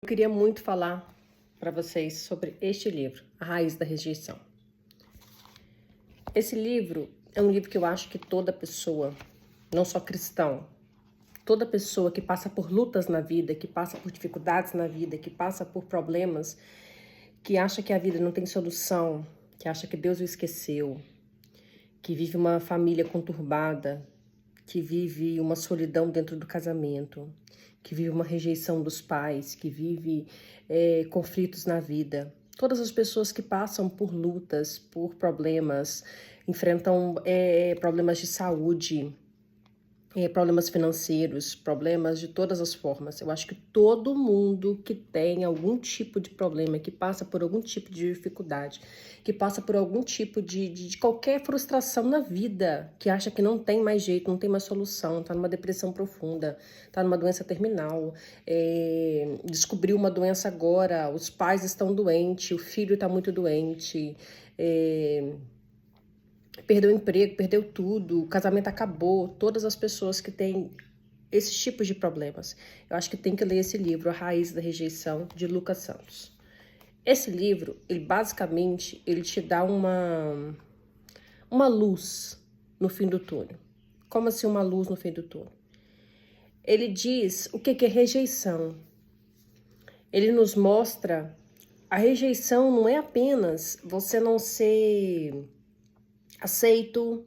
Eu queria muito falar para vocês sobre este livro, A Raiz da Rejeição. Esse livro é um livro que eu acho que toda pessoa, não só cristão, toda pessoa que passa por lutas na vida, que passa por dificuldades na vida, que passa por problemas, que acha que a vida não tem solução, que acha que Deus o esqueceu, que vive uma família conturbada, que vive uma solidão dentro do casamento, que vive uma rejeição dos pais, que vive conflitos na vida. Todas as pessoas que passam por lutas, por problemas, enfrentam problemas de saúde, problemas financeiros, problemas de todas as formas. Eu acho que todo mundo que tem algum tipo de problema, que passa por algum tipo de dificuldade, que passa por algum tipo de qualquer frustração na vida, que acha que não tem mais jeito, não tem mais solução, tá numa depressão profunda, tá numa doença terminal, descobriu uma doença agora, os pais estão doentes, o filho tá muito doente, perdeu o emprego, perdeu tudo, o casamento acabou, todas as pessoas que têm esses tipos de problemas. Eu acho que tem que ler esse livro, A Raiz da Rejeição, de Lucas Santos. Esse livro, ele basicamente, ele te dá uma luz no fim do túnel. Como assim uma luz no fim do túnel? Ele diz o que é rejeição. Ele nos mostra, a rejeição não é apenas você não ser aceito,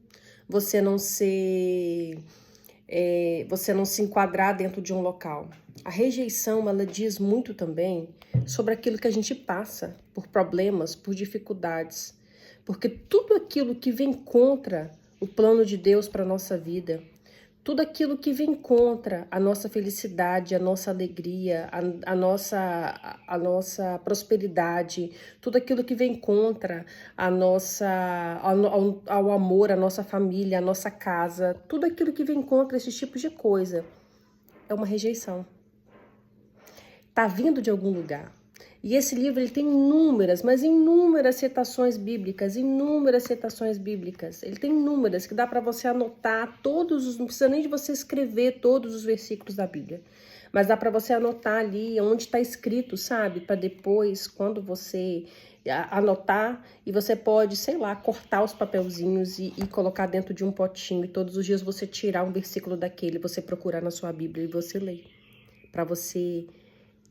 você não se enquadrar dentro de um local. A rejeição, ela diz muito também sobre aquilo que a gente passa, por problemas, por dificuldades. Porque tudo aquilo que vem contra o plano de Deus para a nossa vida, tudo aquilo que vem contra a nossa felicidade, a nossa alegria, a nossa prosperidade, tudo aquilo que vem contra ao amor, a nossa família, a nossa casa, tudo aquilo que vem contra esses tipos de coisa é uma rejeição. Tá vindo de algum lugar. E esse livro ele tem inúmeras, mas inúmeras citações bíblicas, Ele tem inúmeras que dá para você anotar não precisa nem de você escrever todos os versículos da Bíblia, mas dá para você anotar ali onde está escrito, sabe? Para depois, quando você anotar, e você pode, sei lá, cortar os papelzinhos e colocar dentro de um potinho, e todos os dias você tirar um versículo daquele, você procurar na sua Bíblia e você ler, para você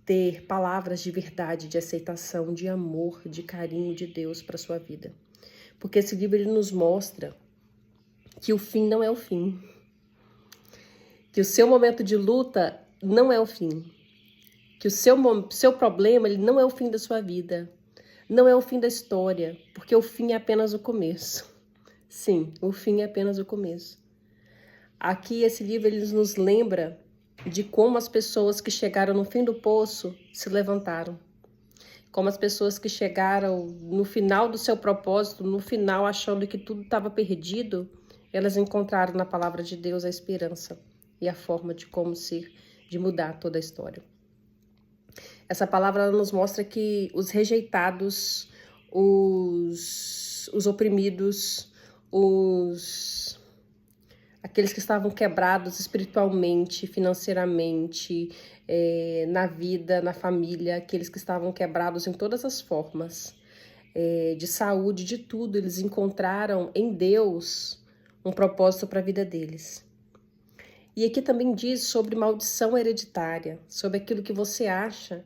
ter palavras de verdade, de aceitação, de amor, de carinho de Deus para sua vida. Porque esse livro ele nos mostra que o fim não é o fim. Que o seu momento de luta não é o fim. Que o seu problema ele não é o fim da sua vida. Não é o fim da história, porque o fim é apenas o começo. Sim, o fim é apenas o começo. Aqui esse livro ele nos lembra de como as pessoas que chegaram no fim do poço se levantaram. Como as pessoas que chegaram no final do seu propósito, no final achando que tudo estava perdido, elas encontraram na palavra de Deus a esperança e a forma de mudar toda a história. Essa palavra ela nos mostra que os rejeitados, os oprimidos, aqueles que estavam quebrados espiritualmente, financeiramente, na vida, na família, aqueles que estavam quebrados em todas as formas, de saúde, de tudo, eles encontraram em Deus um propósito para a vida deles. E aqui também diz sobre maldição hereditária, sobre aquilo que você acha.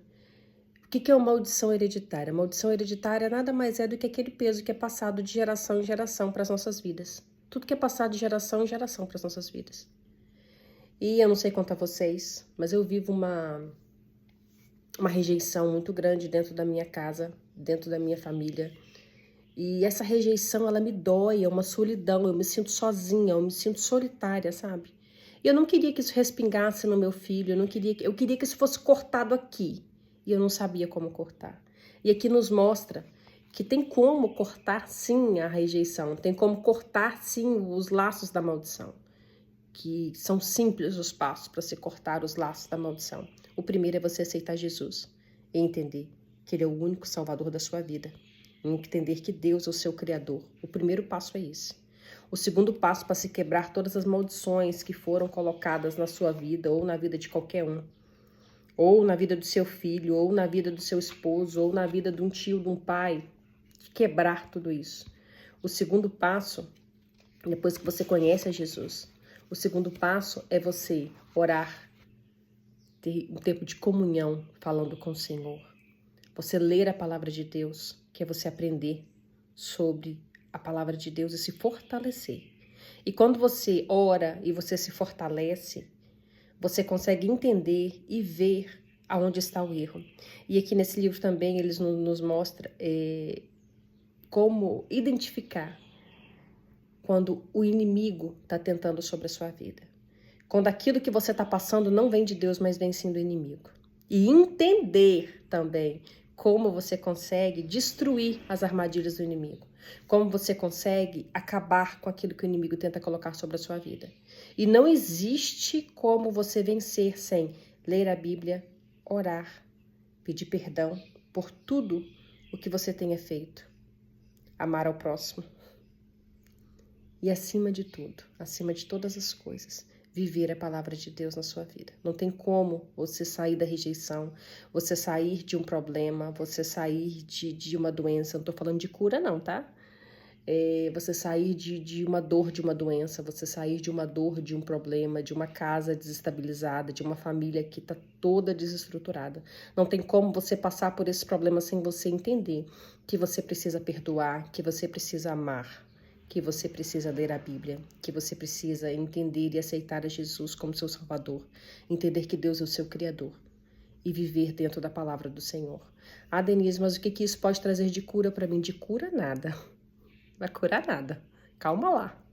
O que é uma maldição hereditária? Maldição hereditária nada mais é do que aquele peso que é passado de geração em geração para as nossas vidas. Tudo que é passado de geração em geração para as nossas vidas. E eu não sei quanto a vocês, mas eu vivo uma rejeição muito grande dentro da minha casa, dentro da minha família. E essa rejeição, ela me dói, é uma solidão, eu me sinto sozinha, eu me sinto solitária, sabe? E eu não queria que isso respingasse no meu filho, eu queria que isso fosse cortado aqui. E eu não sabia como cortar. E aqui nos mostra que tem como cortar sim a rejeição, tem como cortar sim os laços da maldição, que são simples os passos para se cortar os laços da maldição. O primeiro é você aceitar Jesus e entender que Ele é o único salvador da sua vida, e entender que Deus é o seu Criador. O primeiro passo é esse. O segundo passo para se quebrar todas as maldições que foram colocadas na sua vida ou na vida de qualquer um ou na vida do seu filho, ou na vida do seu esposo, ou na vida de um tio, de um pai, quebrar tudo isso. O segundo passo, depois que você conhece a Jesus, o segundo passo é você orar, ter um tempo de comunhão falando com o Senhor. Você ler a palavra de Deus, que é você aprender sobre a palavra de Deus e se fortalecer. E quando você ora e você se fortalece, você consegue entender e ver aonde está o erro. E aqui nesse livro também eles nos mostram como identificar quando o inimigo está tentando sobre a sua vida. Quando aquilo que você está passando não vem de Deus, mas vem sim do inimigo. E entender também como você consegue destruir as armadilhas do inimigo. Como você consegue acabar com aquilo que o inimigo tenta colocar sobre a sua vida. E não existe como você vencer sem ler a Bíblia, orar, pedir perdão por tudo o que você tenha feito. Amar ao próximo. E acima de tudo, acima de todas as coisas, viver a palavra de Deus na sua vida. Não tem como você sair da rejeição, você sair de um problema, você sair de uma doença. Não estou falando de cura não, tá? Você sair de uma dor de uma doença, você sair de uma dor de um problema, de uma casa desestabilizada, de uma família que está toda desestruturada. Não tem como você passar por esse problema sem você entender que você precisa perdoar, que você precisa amar, que você precisa ler a Bíblia, que você precisa entender e aceitar a Jesus como seu Salvador, entender que Deus é o seu Criador e viver dentro da palavra do Senhor. Ah, Denise, mas o que isso pode trazer de cura para mim? De cura, nada. Vai curar nada. Calma lá.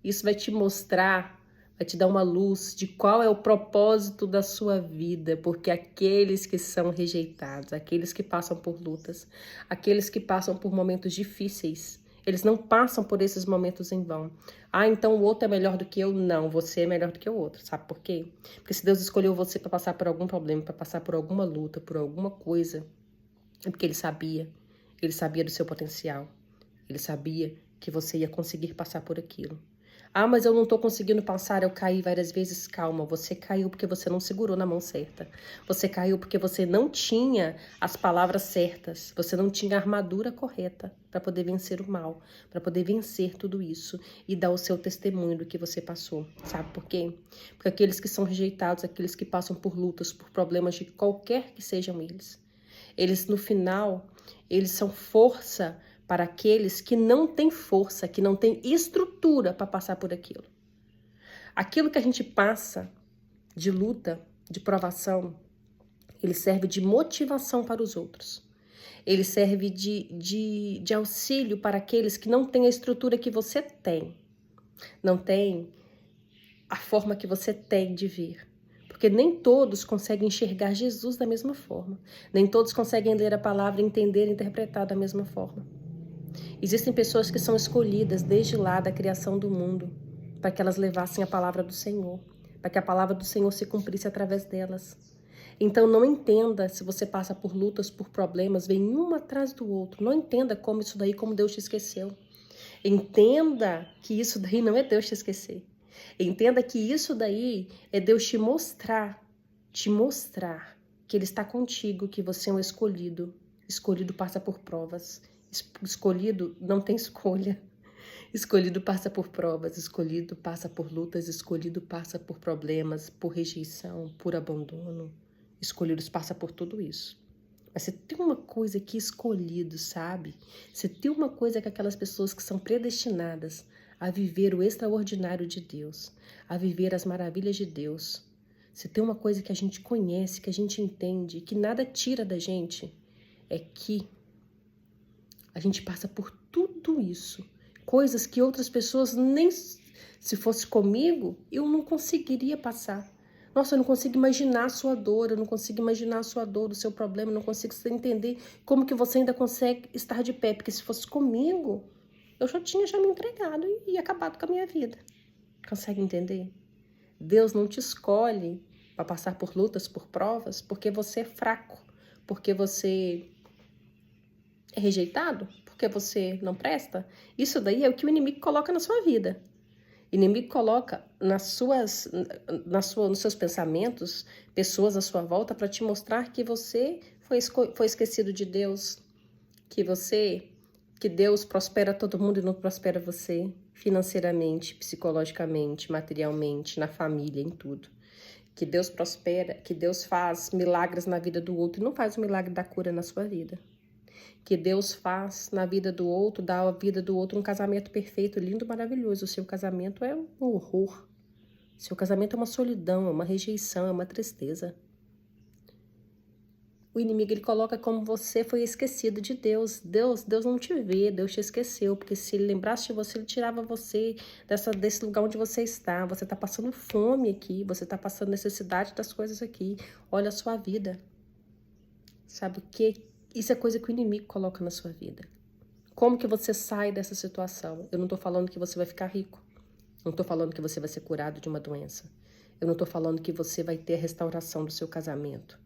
Isso vai te mostrar, vai te dar uma luz de qual é o propósito da sua vida, porque aqueles que são rejeitados, aqueles que passam por lutas, aqueles que passam por momentos difíceis, eles não passam por esses momentos em vão. Ah, então o outro é melhor do que eu? Não, você é melhor do que o outro. Sabe por quê? Porque se Deus escolheu você para passar por algum problema, para passar por alguma luta, por alguma coisa, é porque Ele sabia do seu potencial. Ele sabia que você ia conseguir passar por aquilo. Ah, mas eu não estou conseguindo passar, eu caí várias vezes. Calma, você caiu porque você não segurou na mão certa. Você caiu porque você não tinha as palavras certas. Você não tinha a armadura correta para poder vencer o mal, para poder vencer tudo isso e dar o seu testemunho do que você passou. Sabe por quê? Porque aqueles que são rejeitados, aqueles que passam por lutas, por problemas de qualquer que sejam eles no final, eles são força para aqueles que não têm força, que não têm estrutura para passar por aquilo. Aquilo que a gente passa de luta, de provação, ele serve de motivação para os outros. Ele serve de auxílio para aqueles que não têm a estrutura que você tem, não tem a forma que você tem de ver. Porque nem todos conseguem enxergar Jesus da mesma forma. Nem todos conseguem ler a palavra, entender e interpretar da mesma forma. Existem pessoas que são escolhidas desde lá da criação do mundo para que elas levassem a palavra do Senhor, para que a palavra do Senhor se cumprisse através delas. Então não entenda se você passa por lutas, por problemas, vem um atrás do outro. Não entenda como isso daí, como Deus te esqueceu. Entenda que isso daí não é Deus te esquecer. Entenda que isso daí é Deus te mostrar que Ele está contigo, que você é um escolhido. Escolhido passa por provas. Escolhido não tem escolha. Escolhido passa por provas, escolhido passa por lutas, escolhido passa por problemas, por rejeição, por abandono. Escolhidos passa por tudo isso. Mas você tem uma coisa que escolhido, sabe? Você tem uma coisa que aquelas pessoas que são predestinadas a viver o extraordinário de Deus, a viver as maravilhas de Deus. Você tem uma coisa que a gente conhece, que a gente entende, que nada tira da gente, é que a gente passa por tudo isso. Coisas que outras pessoas nem, se fosse comigo, eu não conseguiria passar. Nossa, eu não consigo imaginar a sua dor, eu não consigo imaginar a sua dor, o seu problema, eu não consigo entender como que você ainda consegue estar de pé, porque se fosse comigo, eu já tinha me entregado e acabado com a minha vida. Consegue entender? Deus não te escolhe para passar por lutas, por provas, porque você é fraco, porque você é rejeitado, porque você não presta. Isso daí é o que o inimigo coloca na sua vida. O inimigo coloca nos seus pensamentos pessoas à sua volta para te mostrar que você foi esquecido de Deus, que Deus prospera todo mundo e não prospera você, financeiramente, psicologicamente, materialmente, na família, em tudo. Que Deus prospera, que Deus faz milagres na vida do outro e não faz o milagre da cura na sua vida. Que Deus faz na vida do outro, dá à vida do outro um casamento perfeito, lindo, maravilhoso. O seu casamento é um horror. O seu casamento é uma solidão, é uma rejeição, é uma tristeza. O inimigo, ele coloca como você foi esquecido de Deus. Deus não te vê, Deus te esqueceu. Porque se ele lembrasse de você, ele tirava você desse lugar onde você está. Você está passando fome aqui, você está passando necessidade das coisas aqui. Olha a sua vida. Sabe o que? Isso é coisa que o inimigo coloca na sua vida. Como que você sai dessa situação? Eu não estou falando que você vai ficar rico. Não estou falando que você vai ser curado de uma doença. Eu não estou falando que você vai ter a restauração do seu casamento.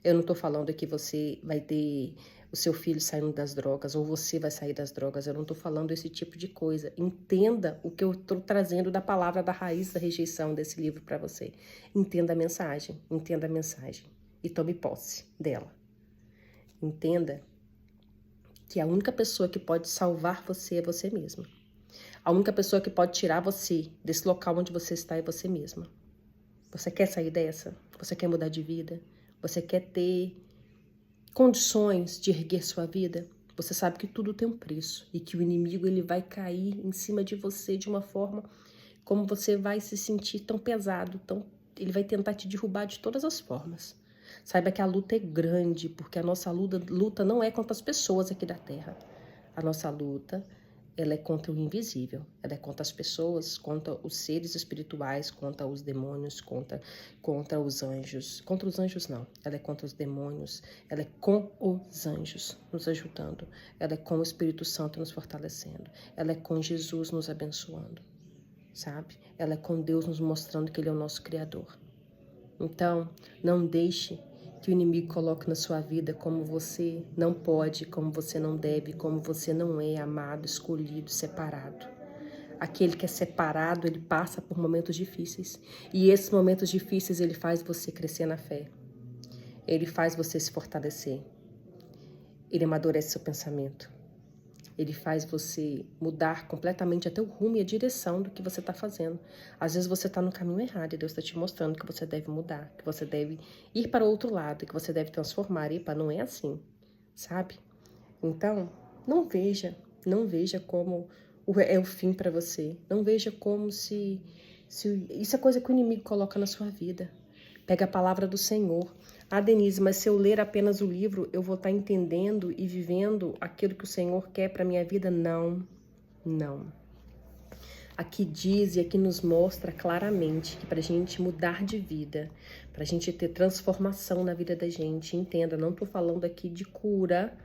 Eu não estou falando que você vai ter o seu filho saindo das drogas ou você vai sair das drogas. Eu não estou falando esse tipo de coisa. Entenda o que eu estou trazendo da palavra da raiz da rejeição desse livro para você. Entenda a mensagem e tome posse dela. Entenda que a única pessoa que pode salvar você é você mesma. A única pessoa que pode tirar você desse local onde você está é você mesma. Você quer sair dessa? Você quer mudar de vida? Você quer ter condições de erguer sua vida? Você sabe que tudo tem um preço e que o inimigo, ele vai cair em cima de você de uma forma como você vai se sentir tão pesado, ele vai tentar te derrubar de todas as formas. Saiba que a luta é grande, porque a nossa luta não é contra as pessoas aqui da Terra. A nossa luta, ela é contra o invisível, ela é contra as pessoas, contra os seres espirituais, contra os demônios, contra os anjos. Contra os anjos não, ela é contra os demônios, ela é com os anjos nos ajudando, ela é com o Espírito Santo nos fortalecendo, ela é com Jesus nos abençoando, sabe? Ela é com Deus nos mostrando que Ele é o nosso Criador. Então, não deixe que o inimigo coloque na sua vida como você não pode, como você não deve, como você não é amado, escolhido, separado. Aquele que é separado, ele passa por momentos difíceis. E esses momentos difíceis, ele faz você crescer na fé. Ele faz você se fortalecer. Ele amadurece seu pensamento. Ele faz você mudar completamente até o rumo e a direção do que você está fazendo. Às vezes você está no caminho errado e Deus está te mostrando que você deve mudar, que você deve ir para o outro lado, que você deve transformar. Epa, não é assim, sabe? Então, não veja como é o fim para você. Não veja como se isso é coisa que o inimigo coloca na sua vida. Pega a palavra do Senhor. Ah, Denise, mas se eu ler apenas o livro, eu vou estar entendendo e vivendo aquilo que o Senhor quer para a minha vida? Não, não. Aqui diz e aqui nos mostra claramente que para a gente mudar de vida, para a gente ter transformação na vida da gente, entenda, não estou falando aqui de cura,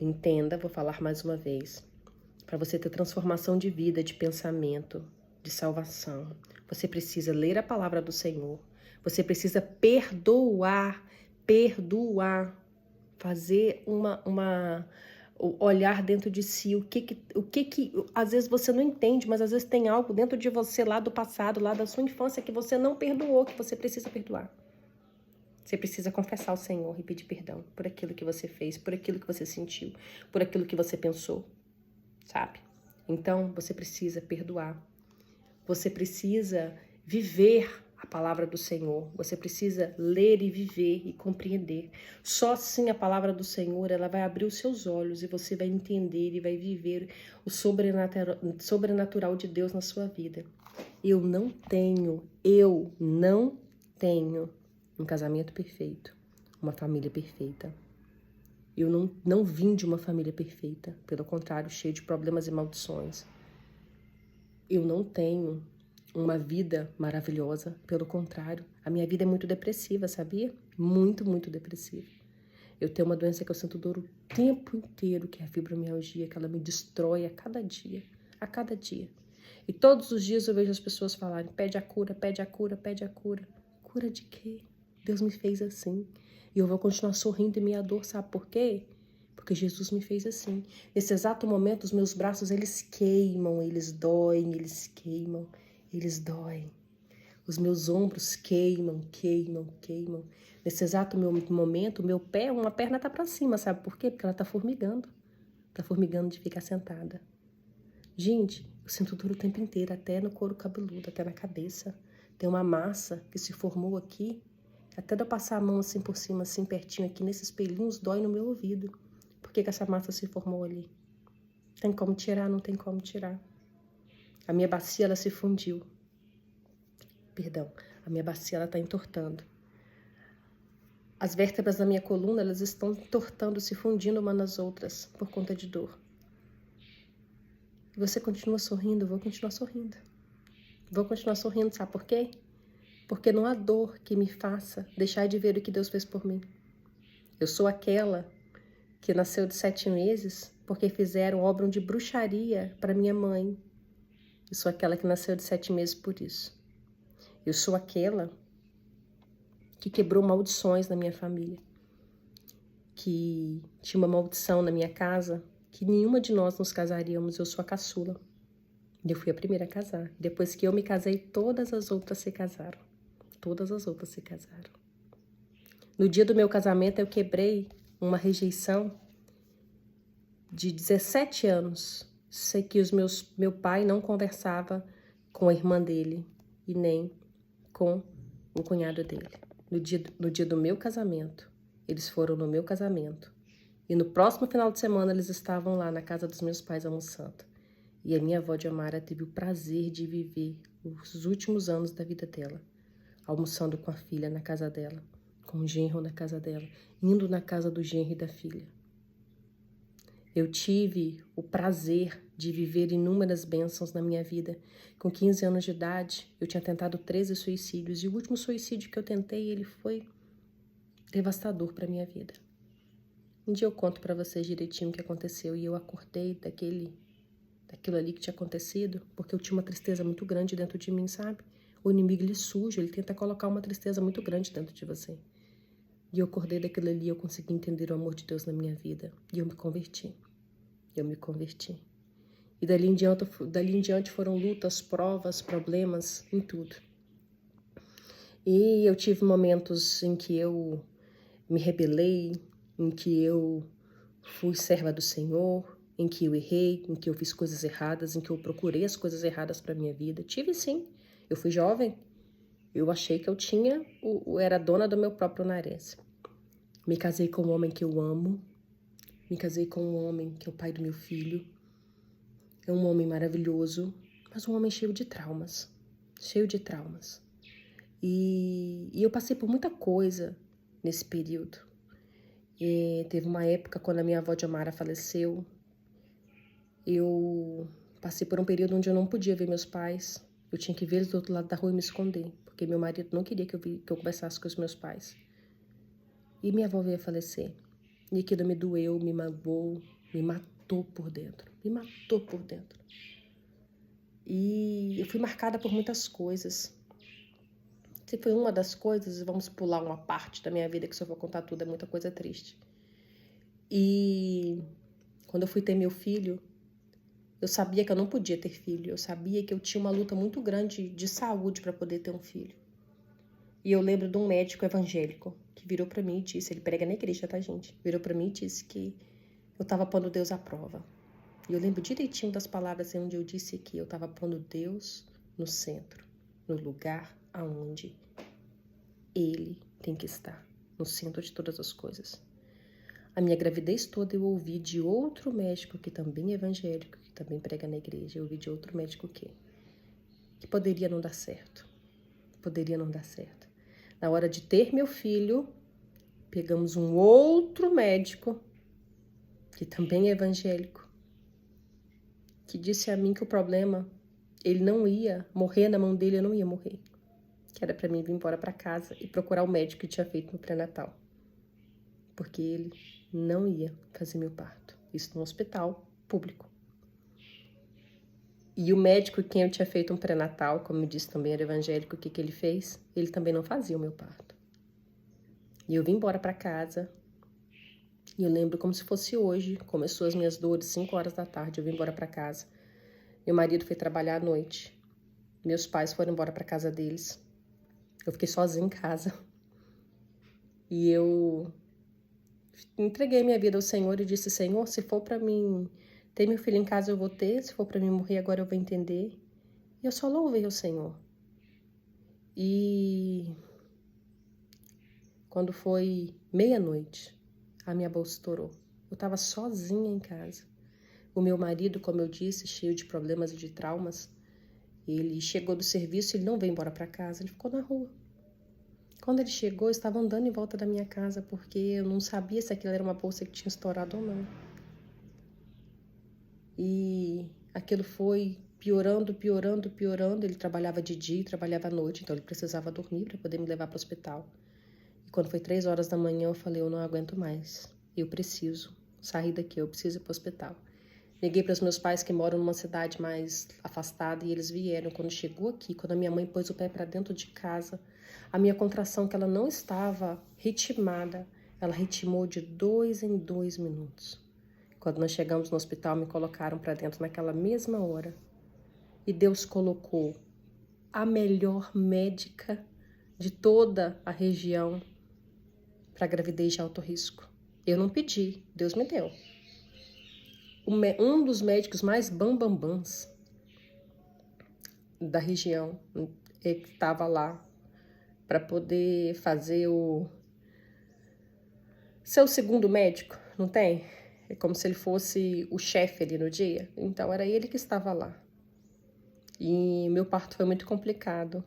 entenda, vou falar mais uma vez. Para você ter transformação de vida, de pensamento, de salvação, você precisa ler a palavra do Senhor. Você precisa perdoar, fazer olhar dentro de si, o que às vezes você não entende, mas às vezes tem algo dentro de você lá do passado, lá da sua infância que você não perdoou, que você precisa perdoar. Você precisa confessar ao Senhor e pedir perdão por aquilo que você fez, por aquilo que você sentiu, por aquilo que você pensou, sabe? Então, você precisa perdoar. Você precisa viver a palavra do Senhor. Você precisa ler e viver e compreender. Só assim a palavra do Senhor, ela vai abrir os seus olhos e você vai entender e vai viver o sobrenatural de Deus na sua vida. Eu não tenho um casamento perfeito, uma família perfeita. Eu não vim de uma família perfeita, pelo contrário, cheio de problemas e maldições. Eu não tenho uma vida maravilhosa, pelo contrário, a minha vida é muito depressiva, sabia? Muito, muito depressiva. Eu tenho uma doença que eu sinto dor o tempo inteiro, que é a fibromialgia, que ela me destrói a cada dia. E todos os dias eu vejo as pessoas falarem, pede a cura, pede a cura, pede a cura. Cura de quê? Deus me fez assim. E eu vou continuar sorrindo em minha dor, sabe por quê? Porque Jesus me fez assim. Nesse exato momento, os meus braços, eles queimam, eles doem, eles queimam, eles doem. Os meus ombros queimam, queimam, queimam. Nesse exato momento, meu pé, uma perna tá pra cima, sabe por quê? Porque ela tá formigando. Tá formigando de ficar sentada. Gente, eu sinto dor o tempo inteiro, até no couro cabeludo, até na cabeça. Tem uma massa que se formou aqui. Até de eu passar a mão assim por cima, assim pertinho aqui nesses pelinhos, dói no meu ouvido. Por que essa massa se formou ali? Tem como tirar? Não tem como tirar. A minha bacia, ela se fundiu. Perdão, a minha bacia, ela tá entortando. As vértebras da minha coluna, elas estão entortando, se fundindo uma nas outras por conta de dor. E você continua sorrindo, eu vou continuar sorrindo. Vou continuar sorrindo, sabe por quê? Porque não há dor que me faça deixar de ver o que Deus fez por mim. Eu sou aquela que nasceu de 7 meses porque fizeram obra de bruxaria para minha mãe. Eu sou aquela que nasceu de 7 meses por isso. Eu sou aquela que quebrou maldições na minha família. Que tinha uma maldição na minha casa que nenhuma de nós nos casaríamos. Eu sou a caçula. Eu fui a primeira a casar. Depois que eu me casei, todas as outras se casaram. Todas as outras se casaram. No dia do meu casamento, eu quebrei uma rejeição de 17 anos. Sei que meu pai não conversava com a irmã dele e nem com o cunhado dele. No dia do meu casamento, eles foram no meu casamento. E no próximo final de semana, eles estavam lá na casa dos meus pais almoçando. E a minha avó de Amara teve o prazer de viver os últimos anos da vida dela, almoçando com a filha na casa dela, com o genro na casa dela, indo na casa do genro e da filha. Eu tive o prazer de viver inúmeras bênçãos na minha vida. Com 15 anos de idade, eu tinha tentado 13 suicídios e o último suicídio que eu tentei, ele foi devastador para minha vida. Um dia eu conto para vocês direitinho o que aconteceu e eu acordei daquilo ali que tinha acontecido, porque eu tinha uma tristeza muito grande dentro de mim, sabe? O inimigo, ele suja, ele tenta colocar uma tristeza muito grande dentro de você. E eu acordei daquilo ali, eu consegui entender o amor de Deus na minha vida. E eu me converti. Eu me converti. E dali em diante foram lutas, provas, problemas, em tudo. E eu tive momentos em que eu me rebelei, em que eu fui serva do Senhor, em que eu errei, em que eu fiz coisas erradas, em que eu procurei as coisas erradas para minha vida. Tive sim. Eu fui jovem. Eu achei que eu era dona do meu próprio nariz. Me casei com um homem que eu amo. Me casei com um homem que é o pai do meu filho. É um homem maravilhoso, mas um homem cheio de traumas. Cheio de traumas. E eu passei por muita coisa nesse período. Teve uma época quando a minha avó de Amara faleceu. Eu passei por um período onde eu não podia ver meus pais. Eu tinha que ver eles do outro lado da rua e me esconder, porque meu marido não queria que eu conversasse com os meus pais. E minha avó veio a falecer. E aquilo me doeu, me magoou, me matou por dentro. Me matou por dentro. E eu fui marcada por muitas coisas. Se foi uma das coisas, vamos pular uma parte da minha vida, que se eu for contar tudo é muita coisa triste. E quando eu fui ter meu filho, eu sabia que eu não podia ter filho. Eu sabia que eu tinha uma luta muito grande de saúde para poder ter um filho. E eu lembro de um médico evangélico que virou para mim e disse, ele prega na igreja, tá, gente? Virou para mim e disse que eu tava pondo Deus à prova. E eu lembro direitinho das palavras onde eu disse que eu tava pondo Deus no centro, no lugar aonde Ele tem que estar, no centro de todas as coisas. A minha gravidez toda eu ouvi de outro médico que também é evangélico, que também prega na igreja. Eu ouvi de outro médico que poderia não dar certo. Poderia não dar certo. Na hora de ter meu filho, pegamos um outro médico, que também é evangélico, que disse a mim que o problema, ele não ia morrer na mão dele, eu não ia morrer. Que era para mim vir embora para casa e procurar o médico que tinha feito no pré-natal. Porque ele não ia fazer meu parto. Isso no hospital público. E o médico quem eu tinha feito um pré-natal, como eu disse também era evangélico, o que ele fez? Ele também não fazia o meu parto. E eu vim embora para casa. E eu lembro como se fosse hoje, começou as minhas dores, 5 horas da tarde, eu vim embora para casa. Meu marido foi trabalhar à noite. Meus pais foram embora para casa deles. Eu fiquei sozinha em casa. E eu entreguei minha vida ao Senhor e disse: Senhor, se for para mim ter meu filho em casa, eu vou ter. Se for para mim morrer agora, eu vou entender. E eu só louvei ao Senhor. E quando foi meia-noite, a minha bolsa estourou. Eu estava sozinha em casa. O meu marido, como eu disse, cheio de problemas e de traumas, ele chegou do serviço e ele não veio embora para casa, ele ficou na rua. Quando ele chegou, eu estava andando em volta da minha casa, porque eu não sabia se aquilo era uma bolsa que tinha estourado ou não. E aquilo foi piorando, piorando, piorando. Ele trabalhava de dia e trabalhava à noite, então ele precisava dormir para poder me levar para o hospital. E quando foi 3 horas da manhã, eu falei: eu não aguento mais, eu preciso sair daqui, eu preciso ir para o hospital. Liguei para os meus pais que moram numa cidade mais afastada e eles vieram. Quando chegou aqui, quando a minha mãe pôs o pé para dentro de casa, a minha contração, que ela não estava ritmada, ela ritmou de 2 em 2 minutos. Quando nós chegamos no hospital, me colocaram para dentro naquela mesma hora. E Deus colocou a melhor médica de toda a região para gravidez de alto risco. Eu não pedi, Deus me deu. Um dos médicos mais bambambãs da região estava lá para poder fazer o seu segundo médico, não tem? É como se ele fosse o chefe ali no dia. Então era ele que estava lá. E meu parto foi muito complicado.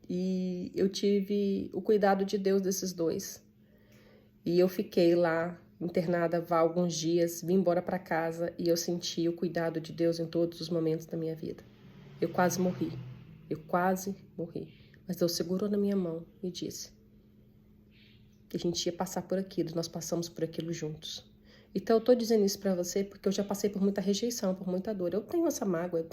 E eu tive o cuidado de Deus desses dois. E eu fiquei lá internada há alguns dias, vim embora para casa e eu senti o cuidado de Deus em todos os momentos da minha vida. Eu quase morri. Mas Deus segurou na minha mão e disse que a gente ia passar por aquilo, nós passamos por aquilo juntos. Então eu tô dizendo isso pra você porque eu já passei por muita rejeição, por muita dor. Eu tenho essa mágoa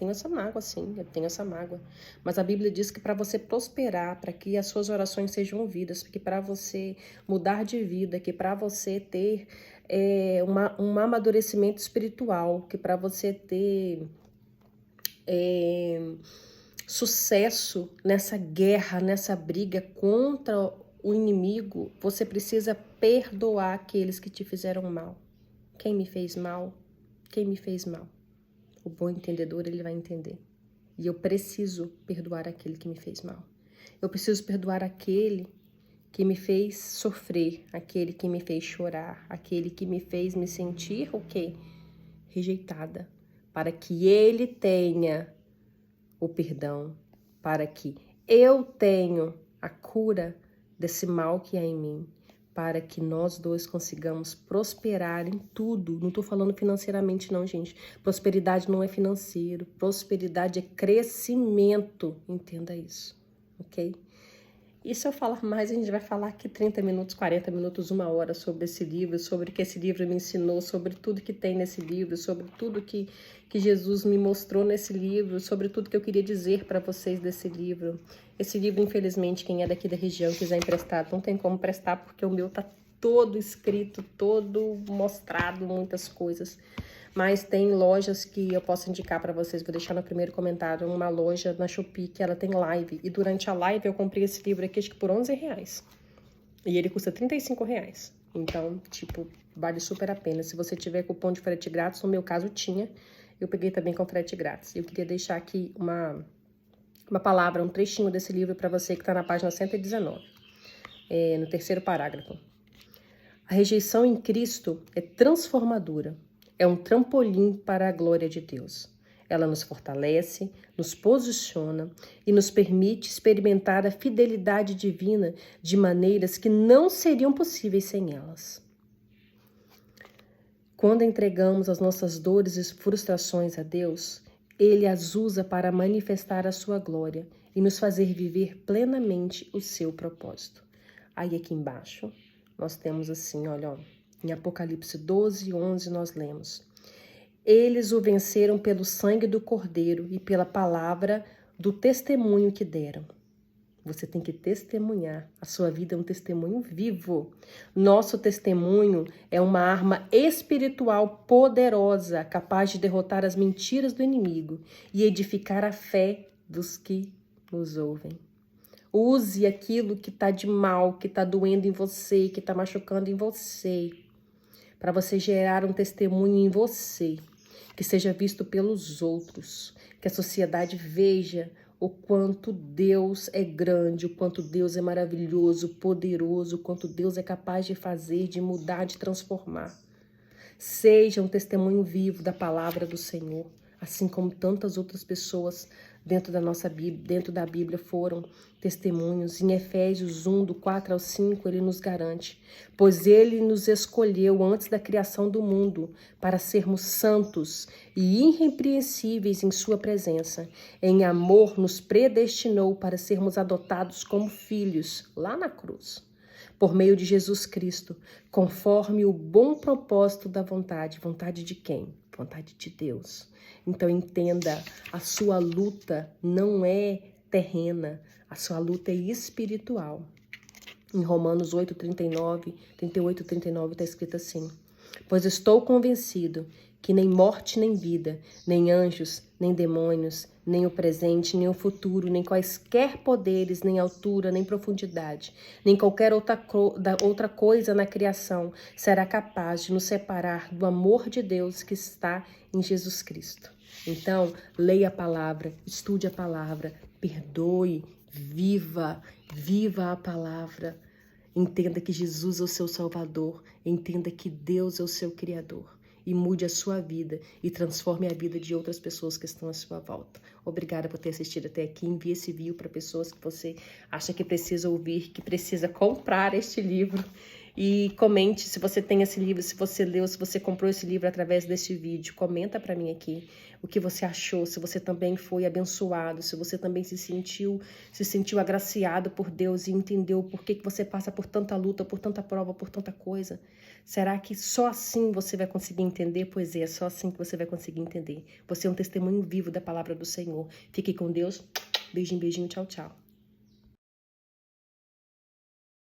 sim, eu tenho essa mágoa. Mas a Bíblia diz que para você prosperar, para que as suas orações sejam ouvidas, que para você mudar de vida, que para você ter um amadurecimento espiritual, que para você ter sucesso nessa guerra, nessa briga contra o inimigo, você precisa perdoar aqueles que te fizeram mal. Quem me fez mal? Quem me fez mal? O bom entendedor, ele vai entender. E eu preciso perdoar aquele que me fez mal. Eu preciso perdoar aquele que me fez sofrer, aquele que me fez chorar, aquele que me fez me sentir o quê? Rejeitada. Para que ele tenha o perdão, para que eu tenha a cura desse mal que há em mim, para que nós dois consigamos prosperar em tudo. Não estou falando financeiramente não, gente. Prosperidade não é financeiro, prosperidade é crescimento, entenda isso, ok? E se eu falar mais, a gente vai falar aqui 30 minutos, 40 minutos, 1 hora sobre esse livro, sobre o que esse livro me ensinou, sobre tudo que tem nesse livro, sobre tudo que Jesus me mostrou nesse livro, sobre tudo que eu queria dizer para vocês desse livro. Esse livro, infelizmente, quem é daqui da região quiser emprestar, não tem como prestar, porque o meu tá todo escrito, todo mostrado, muitas coisas. Mas tem lojas que eu posso indicar para vocês, vou deixar no primeiro comentário, uma loja na Shopee que ela tem live. E durante a live eu comprei esse livro aqui, acho que por R$11. E ele custa R$35. Então, tipo, vale super a pena. Se você tiver cupom de frete grátis, no meu caso tinha, eu peguei também com frete grátis. Eu queria deixar aqui uma palavra, um trechinho desse livro para você que está na página 119, no 3º parágrafo. A rejeição em Cristo é transformadora. É um trampolim para a glória de Deus. Ela nos fortalece, nos posiciona e nos permite experimentar a fidelidade divina de maneiras que não seriam possíveis sem elas. Quando entregamos as nossas dores e frustrações a Deus, Ele as usa para manifestar a sua glória e nos fazer viver plenamente o seu propósito. Aí aqui embaixo nós temos assim, olha, ó, em Apocalipse 12:11 nós lemos: eles o venceram pelo sangue do Cordeiro e pela palavra do testemunho que deram. Você tem que testemunhar. A sua vida é um testemunho vivo. Nosso testemunho é uma arma espiritual poderosa, capaz de derrotar as mentiras do inimigo e edificar a fé dos que nos ouvem. Use aquilo que está de mal, que está doendo em você, que está machucando em você, para você gerar um testemunho em você, que seja visto pelos outros, que a sociedade veja o quanto Deus é grande, o quanto Deus é maravilhoso, poderoso, o quanto Deus é capaz de fazer, de mudar, de transformar. Seja um testemunho vivo da palavra do Senhor, assim como tantas outras pessoas dentro da nossa Bíblia, dentro da Bíblia foram testemunhos. Em Efésios 1, do 4 ao 5, ele nos garante: pois ele nos escolheu antes da criação do mundo para sermos santos e irrepreensíveis em sua presença. Em amor nos predestinou para sermos adotados como filhos lá na cruz, por meio de Jesus Cristo, conforme o bom propósito da vontade. Vontade de quem? Vontade de Deus. Então entenda, a sua luta não é terrena, a sua luta é espiritual. Em Romanos 8, 38 e 39 está escrito assim: pois estou convencido que nem morte nem vida, nem anjos, nem demônios, nem o presente, nem o futuro, nem quaisquer poderes, nem altura, nem profundidade, nem qualquer outra coisa na criação será capaz de nos separar do amor de Deus que está em Jesus Cristo. Então, leia a palavra, estude a palavra, perdoe, viva a palavra. Entenda que Jesus é o seu Salvador, entenda que Deus é o seu Criador. E mude a sua vida e transforme a vida de outras pessoas que estão à sua volta. Obrigada por ter assistido até aqui. Envie esse vídeo para pessoas que você acha que precisa ouvir, que precisa comprar este livro. E comente se você tem esse livro, se você leu, se você comprou esse livro através deste vídeo. Comenta para mim aqui o que você achou, se você também foi abençoado, se você também se sentiu agraciado por Deus e entendeu por que você passa por tanta luta, por tanta prova, por tanta coisa. Será que só assim você vai conseguir entender? Pois é, só assim que você vai conseguir entender. Você é um testemunho vivo da palavra do Senhor. Fique com Deus. Beijinho, beijinho, tchau, tchau.